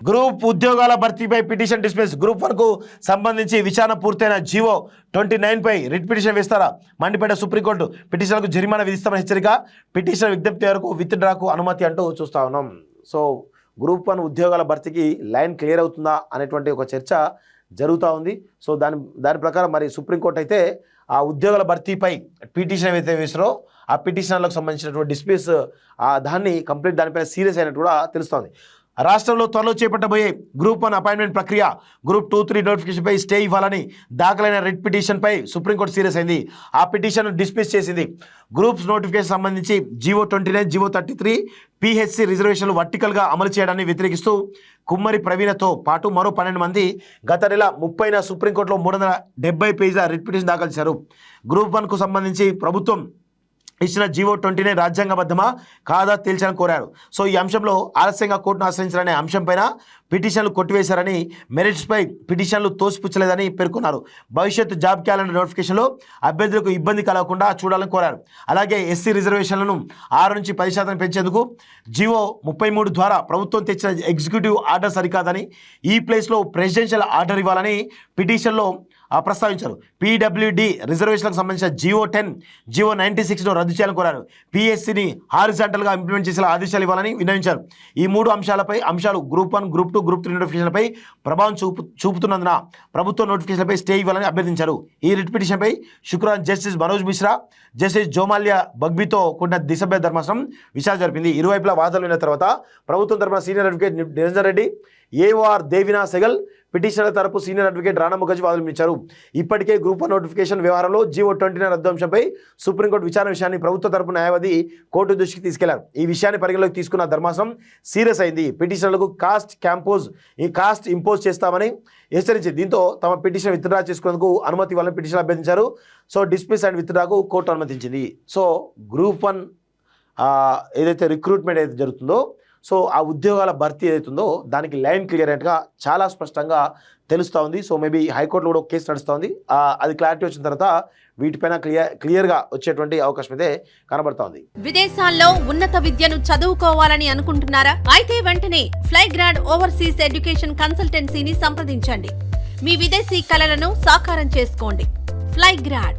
Group ఉద్యోగాల భర్తీపై petition dismiss. Group 1 కు సంబంధించి విచారణ పూర్తయిన జీవో 29 పై రిట్ పిటిషన్ వేస్తారా? మండిపేట సుప్రీంకోర్టు. పిటిషన్లకు జరిమానా విధిస్తామని హెచ్చరిక. పిటిషన్ విజ్ఞప్తి వరకు విత్ డ్రాకు అనుమతి అంటూ చూస్తా ఉన్నాం. సో గ్రూప్ 1 ఉద్యోగాల భర్తీకి లైన్ క్లియర్ అవుతుందా అనేటువంటి ఒక చర్చ జరుగుతూ ఉంది. సో దాని ప్రకారం మరి సుప్రీంకోర్టు అయితే ఆ ఉద్యోగాల భర్తీపై పిటిషన్ ఏవైతే వేసారో ఆ పిటిషన్లకు సంబంధించినటువంటి డిస్ప్యూస్ దాన్ని కంప్లీట్ దానిపైన సీరియస్ అయినట్టు కూడా తెలుస్తోంది. రాష్ట్రంలో త్వరలో చేపట్టబోయే గ్రూప్ 1 అపాయింట్మెంట్ ప్రక్రియ గ్రూప్ 2-3 నోటిఫికేషన్పై స్టే ఇవ్వాలని దాఖలైన రిట్ పిటిషన్పై సుప్రీంకోర్టు సీరియస్ అయింది. ఆ పిటిషన్ డిస్మిస్ చేసింది. గ్రూప్స్ నోటిఫికేషన్ సంబంధించి జీవో 29, జీవో 33 పిహెచ్సి రిజర్వేషన్లు వర్టికల్గా అమలు చేయడాన్ని వ్యతిరేకిస్తూ కుమ్మరి ప్రవీణతో పాటు మరో 12 మంది గత నెల 30న సుప్రీంకోర్టులో 370 పేజీల రిట్ పిటిషన్ దాఖలు చేశారు. గ్రూప్ 1కు సంబంధించి ప్రభుత్వం ఇచ్చిన జీవో 29 రాజ్యాంగబద్ధమా కాదా తేల్చాలని కోరారు. సో ఈ అంశంలో ఆలస్యంగా కోర్టును ఆశ్రయించాలనే అంశంపైన పిటిషన్లు కొట్టివేశారని, మెరిట్స్పై పిటిషన్లు తోసిపుచ్చలేదని పేర్కొన్నారు. భవిష్యత్తు జాబ్ క్యాలెండర్ నోటిఫికేషన్లో అభ్యర్థులకు ఇబ్బంది కలగకుండా చూడాలని కోరారు. అలాగే ఎస్సీ రిజర్వేషన్లను 6 నుంచి 10% పెంచేందుకు జీవో 33 ద్వారా ప్రభుత్వం తెచ్చిన ఎగ్జిక్యూటివ్ ఆర్డర్ సరికాదని, ఈ ప్లేస్లో ప్రెసిడెన్షియల్ ఆర్డర్ ఇవ్వాలని పిటిషన్లో ప్రస్తావించారు. పీడబ్ల్యూడి రిజర్వేషన్లకు సంబంధించిన జీవో 10, జీవో 96ను రద్దు చేయాలని కోరారు. పిఎస్సిని హారిజాంటల్గా ఇంప్లిమెంట్ చేసేలా ఆదేశాలు ఇవ్వాలని విన్నవించారు. ఈ 3 అంశాలు గ్రూప్ 1, గ్రూప్ 2, గ్రూప్ 3 నోటిఫికేషన్లపై ప్రభావం చూపుతున్నందున ప్రభుత్వ నోటిఫికేషన్లపై స్టే ఇవ్వాలని అభ్యర్థించారు. ఈ రిట్ పిటిషన్పై శుక్రవారం జస్టిస్ మనోజ్ మిశ్రా, జస్టిస్ జోమాల్యా బగ్బీతో కూడిన దిశభ్య ధర్మాసనం విచారణ జరిపింది. ఇరువైపులా వాదనలు విన్న తర్వాత ప్రభుత్వం తరపున senior advocate Niranjan Reddy, AOR Devina Sehgal, petitioner తరపు సీనియర్ అడ్వకేట్ రాణా ముఖర్జీ వాదనలు ఇచ్చారు. ఇప్పటికే గ్రూప్ 1 నోటిఫికేషన్ వ్యవహారంలో జీవో 29 రద్దు అంశంపై సుప్రీంకోర్టు విచారణ విషయాన్ని ప్రభుత్వ తరపు న్యాయవాది కోర్టు దృష్టికి తీసుకెళ్లారు. ఈ విషయాన్ని పరిగణలోకి తీసుకున్న ధర్మాసనం సీరియస్ అయింది. పిటిషనర్లకు కాస్ట్ ఇంపోజ్ చేస్తామని హెచ్చరించింది. దీంతో తమ పిటిషన్ విత్డ్రా చేసుకునేందుకు అనుమతి ఇవ్వాలని పిటిషన్ అభ్యర్థించారు. సో డిస్మిస్ అండ్ విత్డ్రాకు కోర్టు అనుమతించింది. సో గ్రూప్ 1 ఏదైతే రిక్రూట్మెంట్ ఏదైతే జరుగుతుందో, సో ఆ ఉద్యోగాల భర్తీ ఏదైతుందో దానికి లైన్ క్లియర్ అయినట్టుగా చాలా స్పష్టంగా తెలుస్తూ ఉంది. సో మేబీ హైకోర్టులో కూడా ఒక కేసు నడుస్తూ ఉంది. అది క్లారిటీ వచ్చిన తర్వాత వీటిపైన క్లియర్గా వచ్చేటువంటి అవకాశం అయితే కనబడతా ఉంది. విదేశాల్లో ఉన్నత విద్యను చదువుకోవాలని అనుకుంటున్నారా? అయితే వెంటనే ఫ్లైగ్రాడ్ ఓవర్సీస్ ఎడ్యుకేషన్ కన్సల్టెన్సీని సంప్రదించండి. మీ విదేశీ కలలను సాకారం చేసుకోండి. ఫ్లైగ్రాడ్